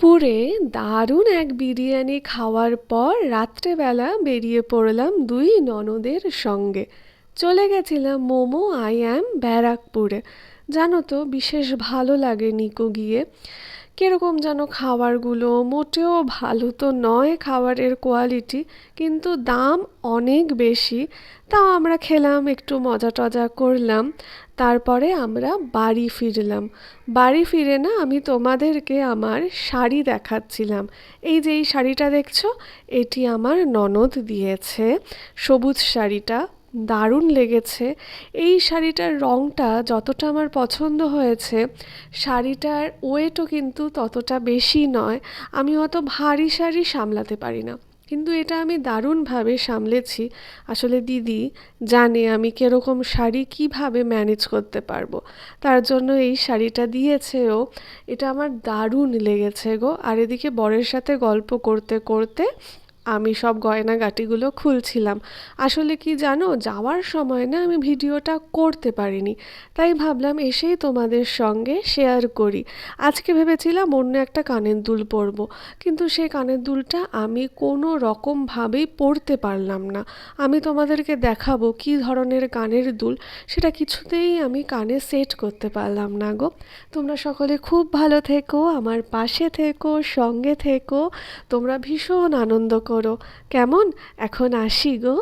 দুপুরে দারুণ এক বিরিয়ানি খাওয়ার পর রাত্রেবেলা বেরিয়ে পড়লাম দুই ননদের সঙ্গে। চলে গেছিলাম মোমো আই অ্যাম ব্যারাকপুরে। জানো তো বিশেষ ভালো লাগে নিকো গিয়ে। কিরকম যেন খাবারগুলো মোটেও ভালো তো নয় খাবারের কোয়ালিটি, কিন্তু দাম অনেক বেশি। তাও আমরা খেলাম, একটু মজা টজা করলাম। তারপরে আমরা বাড়ি ফিরলাম। বাড়ি ফিরে না আমি তোমাদেরকে আমার শাড়ি দেখাচ্ছিলাম। এই যে এই শাড়িটা দেখছো, এটি আমার ননদ দিয়েছে। সবুজ শাড়িটা দারুণ লেগেছে। এই শাড়িটার রঙটা যতটা আমার পছন্দ হয়েছে, শাড়িটার ওয়েটও কিন্তু ততটা বেশি নয়। আমি অত ভারী শাড়ি সামলাতে পারি না, কিন্তু এটা আমি দারুণভাবে সামলেছি। আসলে দিদি জানে আমি কিরকম শাড়ি কিভাবে ম্যানেজ করতে পারবো, তার জন্য এই শাড়িটা দিয়েছে ও। এটা আমার দারুণ লেগেছে গো। আর এদিকে বরের সাথে গল্প করতে করতে আমি সব গয়নাগাটিগুলো খুলছিলাম। আসলে কি জানো, যাওয়ার সময় না আমি ভিডিওটা করতে পারিনি, তাই ভাবলাম এসেই তোমাদের সঙ্গে শেয়ার করি। আজকে ভেবেছিলাম অন্য একটা কানের দুল পরবো, কিন্তু সেই কানের দুলটা আমি কোনো রকমভাবেই পরতে পারলাম না। আমি তোমাদেরকে দেখাবো কী ধরনের কানের দুল, সেটা কিছুতেই আমি কানে সেট করতে পারলাম না গো। তোমরা সকলে খুব ভালো থেকো, আমার পাশে থেকো, সঙ্গে থেকো। তোমরা ভীষণ আনন্দ করো। কেমন? এখন আসি গো।